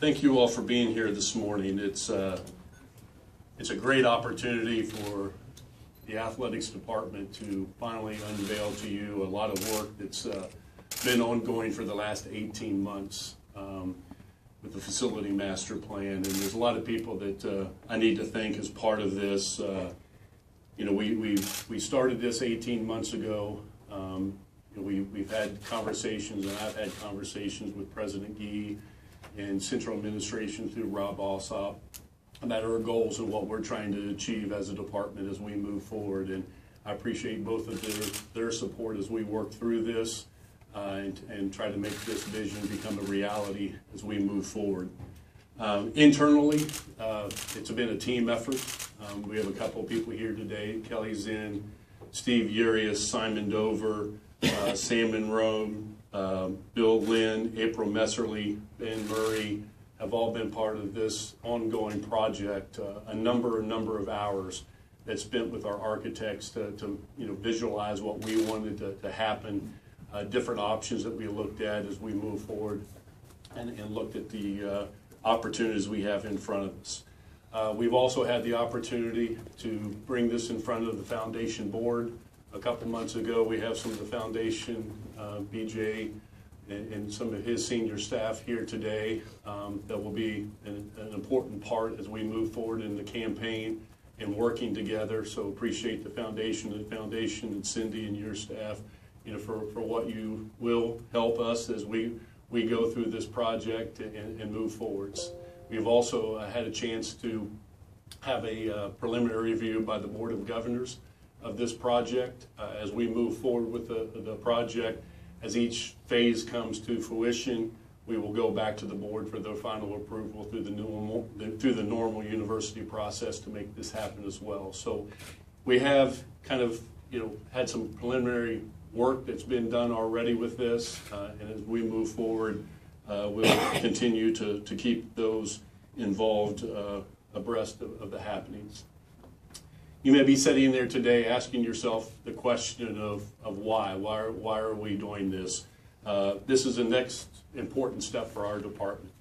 Thank you all for being here this morning. It's a great opportunity for the athletics department to finally unveil to you a lot of work that's been ongoing for the last 18 months with the facility master plan. And there's a lot of people that I need to thank as part of this. You know, we started this 18 months ago. We've had conversations, and I've had conversations with President Gee and Central Administration through Rob Alsop about our goals and what we're trying to achieve as a department as we move forward. And I appreciate both of their support as we work through this and try to make this vision become a reality as we move forward. Internally, it's been a team effort. We have a couple of people here today. Kelly's in, Steve Urias, Simon Dover, Sam Monroe, Bill Lynn, April Messerly, Ben Murray have all been part of this ongoing project. A number of hours that's spent with our architects to visualize what we wanted to happen, different options that we looked at as we move forward, and looked at the opportunities we have in front of us. We've also had the opportunity to bring this in front of the foundation board. A couple months ago, we have some of the foundation, BJ, and some of his senior staff here today that will be an important part as we move forward in the campaign and working together. So appreciate the foundation and Cindy and your staff, for what you will help us as we go through this project and move forwards. We've also had a chance to have a preliminary review by the Board of Governors of this project as we move forward with the project. As each phase comes to fruition, we will go back to the board for their final approval through the normal university process to make this happen as well. So we have kind of had some preliminary work that's been done already with this, and as we move forward, we'll continue to keep those involved abreast of the happenings. You may be sitting there today asking yourself the question of why. Why are we doing this? This is the next important step for our department.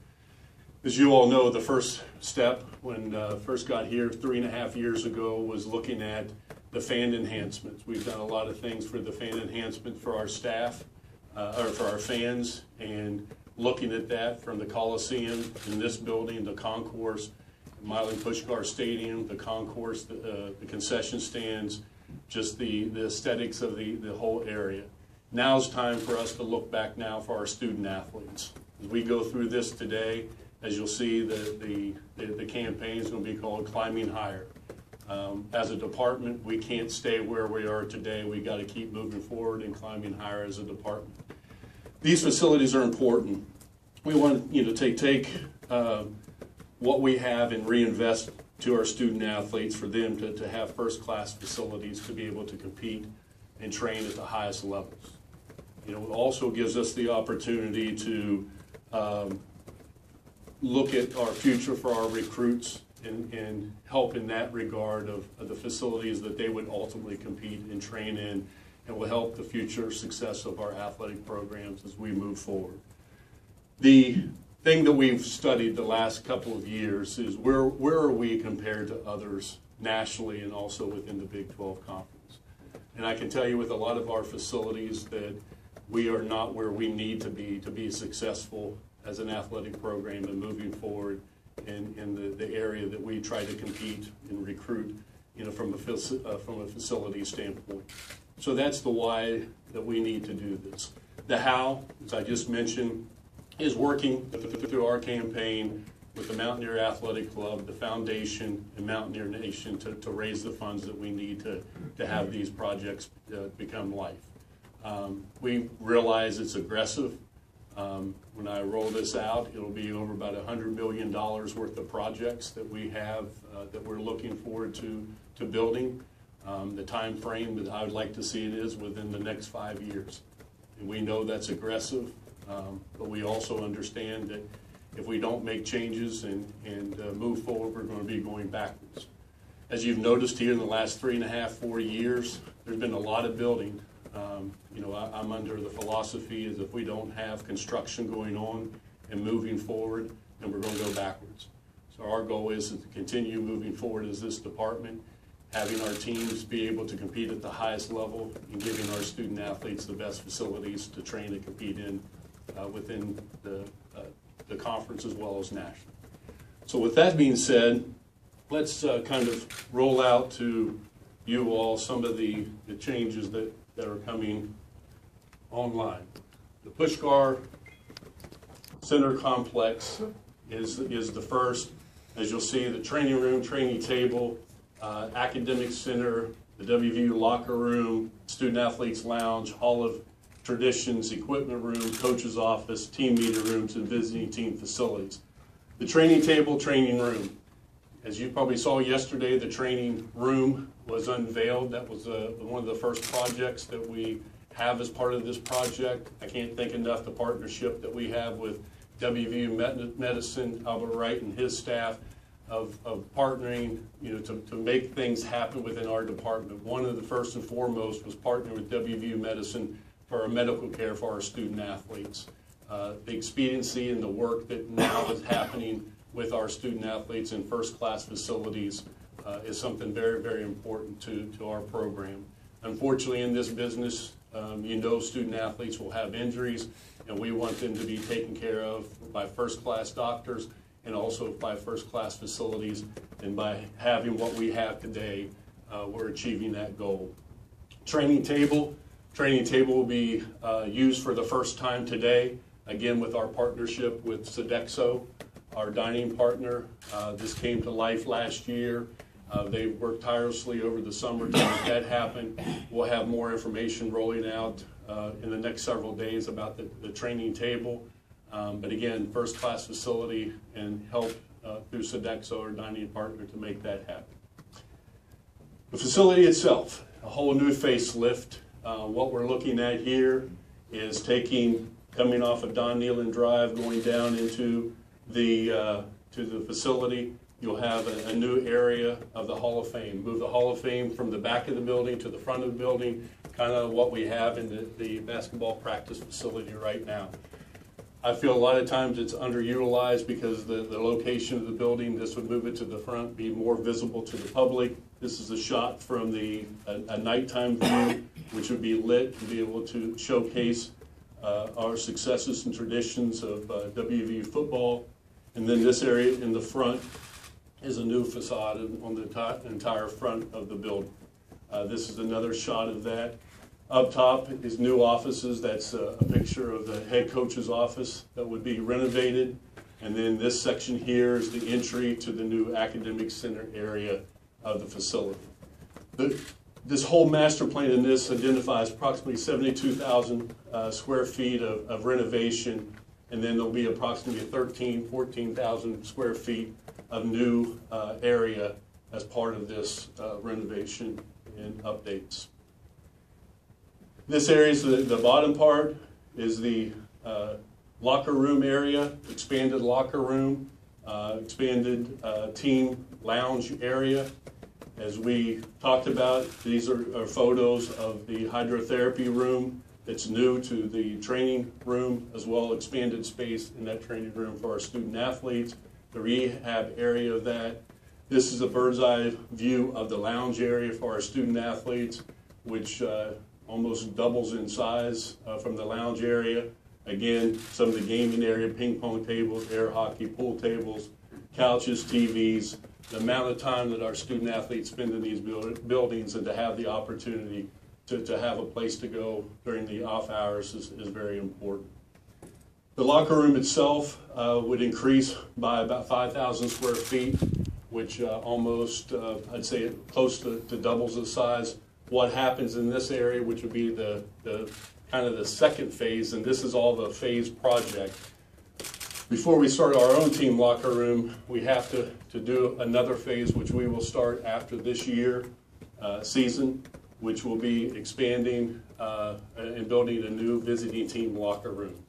As you all know, the first step when first got here 3.5 years ago was looking at the fan enhancements. We've done a lot of things for the fan enhancement for our staff, or for our fans, and looking at that from the Coliseum in this building, the concourse, Milan Pushkar Stadium, the concourse, the concession stands, just the aesthetics of the whole area. Now's time for us to look back now for our student athletes. As we go through this today, as you'll see, the campaign is going to be called Climbing Higher. As a department, we can't stay where we are today. We got to keep moving forward and climbing higher as a department. These facilities are important. We want to take what we have and reinvest to our student athletes for them to have first-class facilities to be able to compete and train at the highest levels. It also gives us the opportunity to look at our future for our recruits and help in that regard of the facilities that they would ultimately compete and train in, and will help the future success of our athletic programs as we move forward. The thing that we've studied the last couple of years is where are we compared to others nationally and also within the Big 12 Conference. And I can tell you with a lot of our facilities that we are not where we need to be successful as an athletic program and moving forward in the area that we try to compete and recruit from a facility standpoint. So that's the why that we need to do this. The how, as I just mentioned, is working through our campaign with the Mountaineer Athletic Club, the Foundation, and Mountaineer Nation to raise the funds that we need to have these projects become life. We realize it's aggressive. When I roll this out, it'll be over about $100 million worth of projects that we have that we're looking forward to building. The time frame that I would like to see it is within the next 5 years. And we know that's aggressive. But we also understand that if we don't make changes and move forward, we're going to be going backwards. As you've noticed here in the last 3.5, 4 years, there's been a lot of building. I'm under the philosophy is if we don't have construction going on and moving forward, and we're going to go backwards. So our goal is to continue moving forward as this department, having our teams be able to compete at the highest level and giving our student athletes the best facilities to train and compete in within the conference as well as national. So with that being said, let's kind of roll out to you all some of the changes that are coming online. The Pushkar Center Complex is the first. As you'll see, the training room, training table, academic center, the WVU locker room, student athletes lounge, hall of traditions, equipment room, coach's office, team meeting rooms, and visiting team facilities. The training table, training room. As you probably saw yesterday, the training room was unveiled. That was one of the first projects that we have as part of this project. I can't thank enough the partnership that we have with WVU Medicine, Albert Wright and his staff of partnering, to make things happen within our department. One of the first and foremost was partnering with WVU Medicine for our medical care for our student athletes. The expediency and the work that now is happening with our student athletes in first-class facilities is something very, very important to our program. Unfortunately, in this business, student athletes will have injuries, and we want them to be taken care of by first-class doctors and also by first-class facilities. And by having what we have today, we're achieving that goal. Training table will be used for the first time today, again with our partnership with Sodexo, our dining partner. This came to life last year. They worked tirelessly over the summer to make that happen. We'll have more information rolling out in the next several days about the training table. But again, first-class facility and help through Sodexo, our dining partner, to make that happen. The facility itself, a whole new facelift. What we're looking at here is coming off of Don Neyland Drive, going down into to the facility. You'll have a new area of the Hall of Fame. Move the Hall of Fame from the back of the building to the front of the building, kind of what we have in the basketball practice facility right now. I feel a lot of times it's underutilized because the location of the building. This would move it to the front, be more visible to the public. This is a shot from a nighttime view, which would be lit and be able to showcase our successes and traditions of WVU football. And then this area in the front is a new facade on the entire front of the building. This is another shot of that. Up top is new offices. That's a picture of the head coach's office that would be renovated. And then this section here is the entry to the new academic center area of the facility. This whole master plan in this identifies approximately 72,000 square feet of renovation, and then there'll be approximately 14,000 square feet of new area as part of this renovation and updates. This area is the bottom part is the locker room area, expanded locker room, expanded team lounge area. As we talked about, these are photos of the hydrotherapy room that's new to the training room, as well as expanded space in that training room for our student athletes, the rehab area of that. This is a bird's eye view of the lounge area for our student athletes, which almost doubles in size from the lounge area. Again, some of the gaming area, ping pong tables, air hockey, pool tables, couches, TVs. The amount of time that our student athletes spend in these buildings and to have the opportunity to have a place to go during the off hours is very important. The locker room itself would increase by about 5,000 square feet, which almost, I'd say, close to doubles the size. What happens in this area, which would be the kind of the second phase, and this is all the phase project. Before we start our own team locker room, we have to do another phase, which we will start after this year season, which will be expanding and building a new visiting team locker room.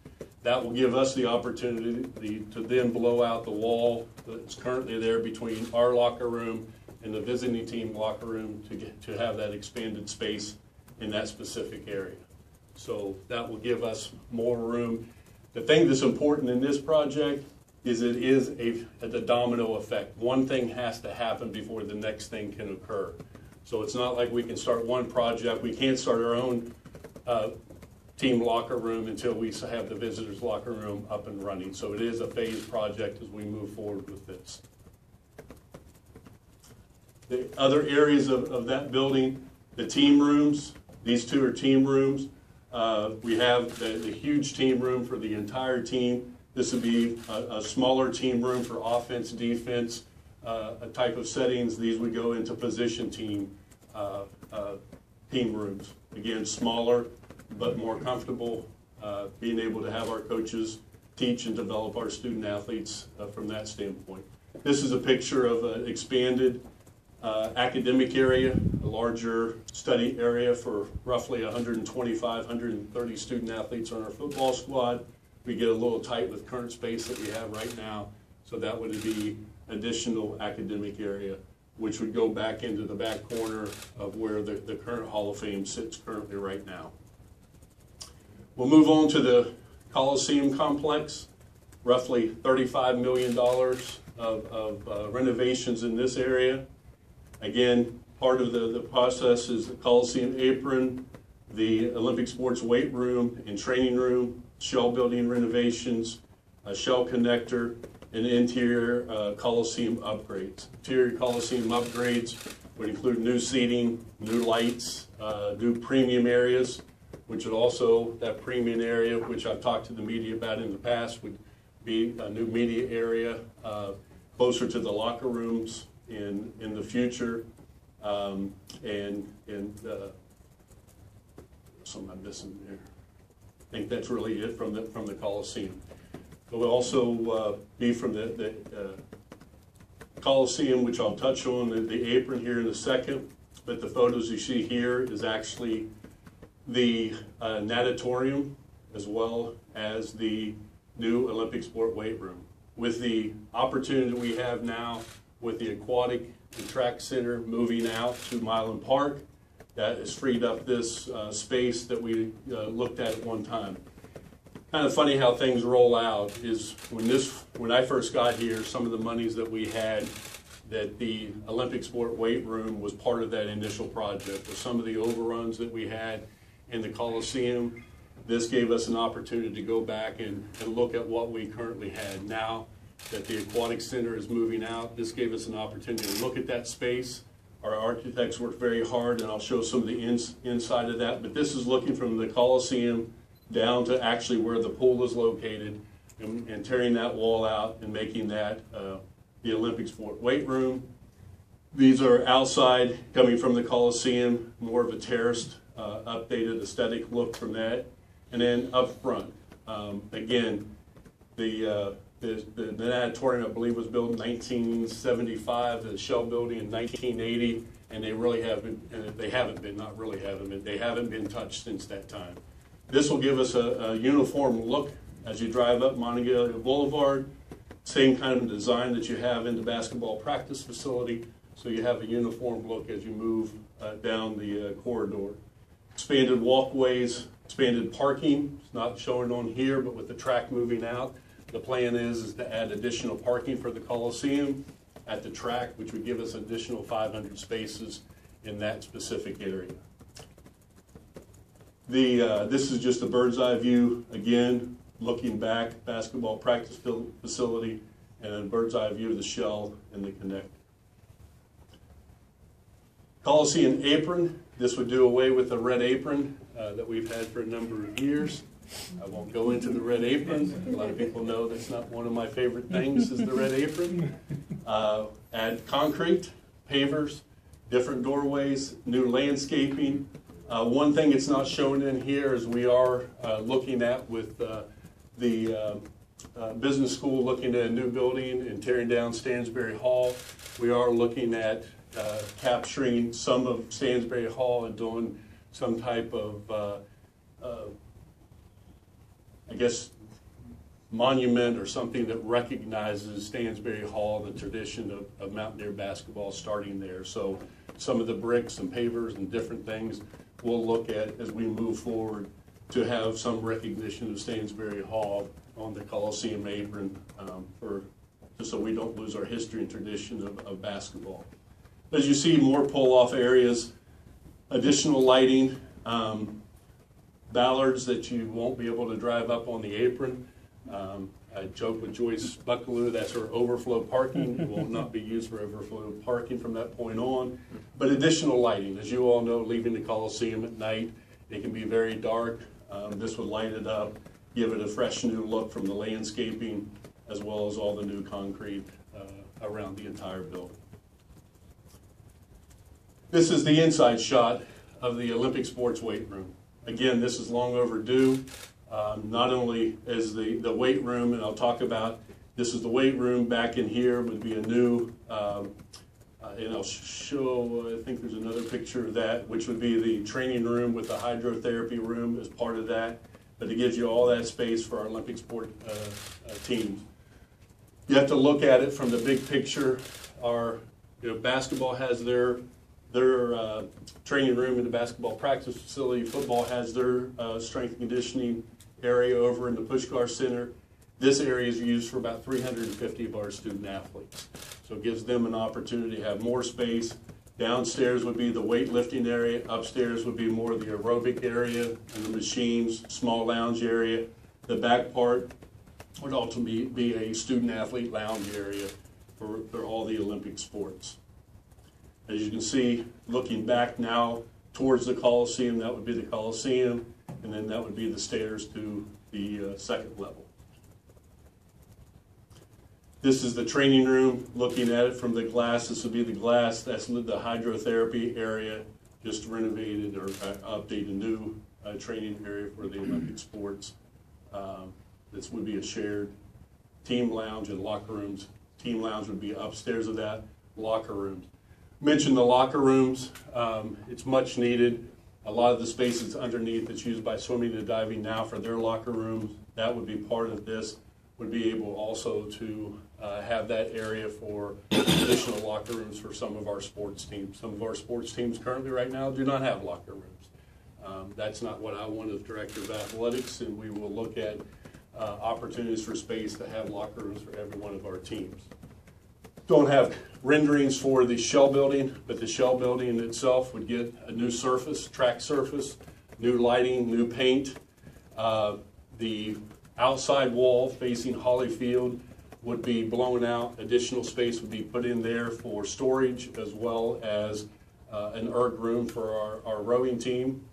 That will give us the opportunity to then blow out the wall that's currently there between our locker room and the visiting team locker room to have that expanded space in that specific area. So that will give us more room. The thing that's important in this project is it is a domino effect. One thing has to happen before the next thing can occur. So it's not like we can start one project. We can't start our own team locker room until we have the visitors locker room up and running. So it is a phased project as we move forward with this. The other areas of that building, the team rooms, these two are team rooms. We have the huge team room for the entire team. This would be a smaller team room for offense, defense, a type of settings. These would go into position team rooms. Again, smaller, but more comfortable, being able to have our coaches teach and develop our student athletes from that standpoint. This is a picture of an expanded academic area, a larger study area for roughly 125, 130 student athletes on our football squad. We get a little tight with current space that we have right now, so that would be additional academic area, which would go back into the back corner of where the current Hall of Fame sits currently right now. We'll move on to the Coliseum complex, roughly $35 million of renovations in this area. Again, part of the process is the Coliseum apron, the Olympic Sports weight room and training room, shell building renovations, a shell connector, and interior Coliseum upgrades. Interior Coliseum upgrades would include new seating, new lights, new premium areas, which would also, that premium area, which I've talked to the media about in the past, would be a new media area closer to the locker rooms in the future, and something I'm missing there. I think that's really it from the Coliseum. It will also be from the Coliseum, which I'll touch on the apron here in a second. But the photos you see here is actually the natatorium as well as the new Olympic Sport weight room. With the opportunity we have now with the aquatic and track center moving out to Milan Park, that has freed up this space that we looked at one time. Kind of funny how things roll out is when I first got here, some of the monies that we had, that the Olympic Sport weight room was part of that initial project. With some of the overruns that we had in the Coliseum, this gave us an opportunity to go back and look at what we currently had. Now that the aquatic center is moving out, this gave us an opportunity to look at that space. Our architects worked very hard, and I'll show some of the inside of that. But this is looking from the Coliseum down to actually where the pool is located, and tearing that wall out and making that the Olympic Sport weight room. These are outside, coming from the Coliseum, more of a terraced, updated aesthetic look from that. And then up front, again, the natatorium, I believe, was built in 1975, the shell building in 1980, and they haven't been touched since that time. This will give us a uniform look as you drive up Montague Boulevard, same kind of design that you have in the basketball practice facility, so you have a uniform look as you move down the corridor. Expanded walkways, expanded parking. It's not shown on here, but with the track moving out, the plan is to add additional parking for the Coliseum at the track, which would give us additional 500 spaces in that specific area. This is just a bird's eye view, again, looking back, basketball practice facility, and then bird's eye view of the shell and the connector. Coliseum apron, this would do away with the red apron that we've had for a number of years. I won't go into the red apron. A lot of people know that's not one of my favorite things, is the red apron. Add concrete, pavers, different doorways, new landscaping. One thing it's not shown in here is we are looking at with the business school, looking at a new building and tearing down Stansbury Hall. We are looking at capturing some of Stansbury Hall and doing some type of I guess, monument or something that recognizes Stansbury Hall, the tradition of Mountaineer basketball starting there. So some of the bricks and pavers and different things we'll look at as we move forward to have some recognition of Stansbury Hall on the Coliseum apron, just so we don't lose our history and tradition of basketball. As you see, more pull-off areas, additional lighting, ballards that you won't be able to drive up on the apron. I joke with Joyce Buckaloo, that's her overflow parking. It will not be used for overflow parking from that point on. But additional lighting, as you all know, leaving the Coliseum at night, it can be very dark. This would light it up, give it a fresh new look from the landscaping, as well as all the new concrete around the entire building. This is the inside shot of the Olympic Sports Weight Room. Again, this is long overdue. Not only is the weight room, and I'll talk about, this is the weight room. Back in here would be a new, and I'll show, I think there's another picture of that, which would be the training room with the hydrotherapy room as part of that. But it gives you all that space for our Olympic sport teams. You have to look at it from the big picture. Our basketball has their training room in the basketball practice facility. Football has their strength and conditioning area over in the Pushkar Center. This area is used for about 350 of our student athletes. So it gives them an opportunity to have more space. Downstairs would be the weightlifting area. Upstairs would be more of the aerobic area and the machines, small lounge area. The back part would ultimately be a student athlete lounge area for all the Olympic sports. As you can see, looking back now towards the Coliseum, that would be the Coliseum, and then that would be the stairs to the second level. This is the training room. Looking at it from the glass, this would be the glass. That's the hydrotherapy area, just renovated or updated a new training area for the Olympic sports. This would be a shared team lounge and locker rooms. Team lounge would be upstairs of that, locker rooms. Mentioned the locker rooms. It's much needed. A lot of the spaces underneath that's used by swimming and diving now for their locker rooms, that would be part of this. Would be able also to have that area for additional locker rooms for some of our sports teams. Some of our sports teams currently right now do not have locker rooms. That's not what I want as Director of Athletics, and we will look at opportunities for space to have locker rooms for every one of our teams. Don't have renderings for the shell building, but the shell building itself would get a new surface, track surface, new lighting, new paint. The outside wall facing Holly Field would be blown out. Additional space would be put in there for storage, as well as an erg room for our rowing team,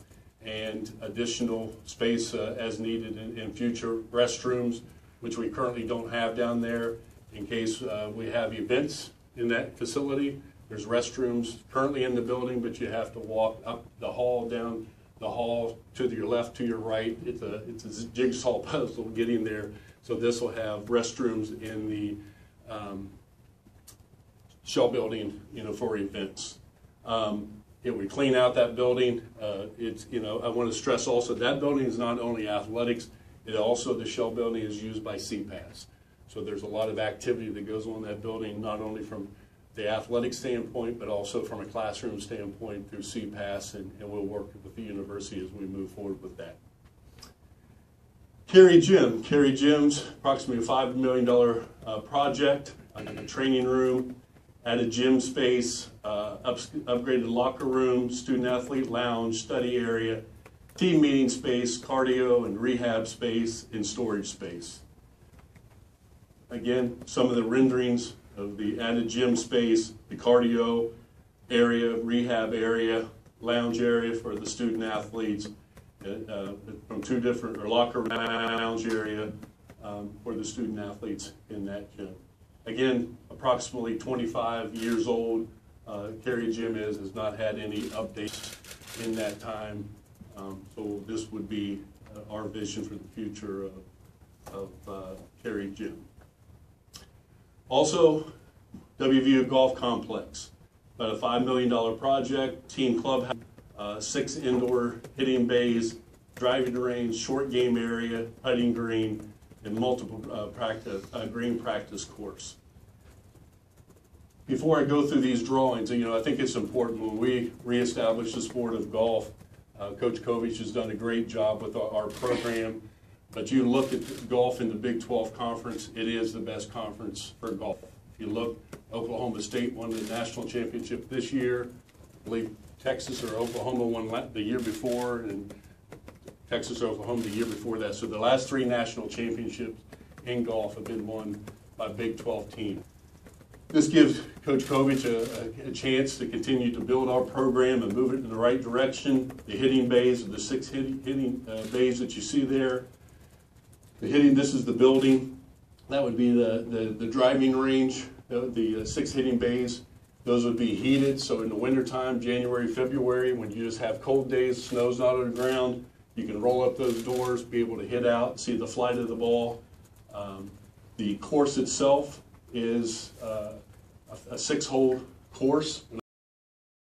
and additional space as needed in future. Restrooms, which we currently don't have down there, in case we have events in that facility. There's restrooms currently in the building, but you have to walk up the hall, down the hall, to your left, to your right. It's a jigsaw puzzle getting there. So this will have restrooms in the shell building, for events. It would clean out that building. I want to stress also that building is not only athletics. It also, the shell building is used by CPAS. So there's a lot of activity that goes on in that building, not only from the athletic standpoint, but also from a classroom standpoint through CPAS, and we'll work with the university as we move forward with that. Cary Gym. Cary Gym's approximately a $5 million project. A training room, added gym space, upgraded locker room, student athlete lounge, study area, team meeting space, cardio and rehab space, and storage space. Again, some of the renderings of the added gym space, the cardio area, rehab area, lounge area for the student athletes, from two different, or locker room, lounge area for the student athletes in that gym. Again, approximately 25 years old. Cary Gym has not had any updates in that time. So this would be our vision for the future of Cary Gym. Also, WVU Golf Complex, about a $5 million project, team clubhouse, 6 indoor hitting bays, driving range, short game area, putting green, and multiple green practice course. Before I go through these drawings, I think it's important when we reestablish the sport of golf Coach Kovich has done a great job with our program. But you look at golf in the Big 12 Conference, it is the best conference for golf. If you look, Oklahoma State won the national championship this year. I believe Texas or Oklahoma won the year before, and Texas or Oklahoma the year before that. So the last 3 national championships in golf have been won by Big 12 teams. This gives Coach Kovich a chance to continue to build our program and move it in the right direction. The hitting bays are the 6 hitting bays that you see there. This is the building. That would be the driving range, the 6 hitting bays. Those would be heated, so in the wintertime, January, February, when you just have cold days, snow's not on the ground, you can roll up those doors, be able to hit out, see the flight of the ball. The course itself is a 6-hole course.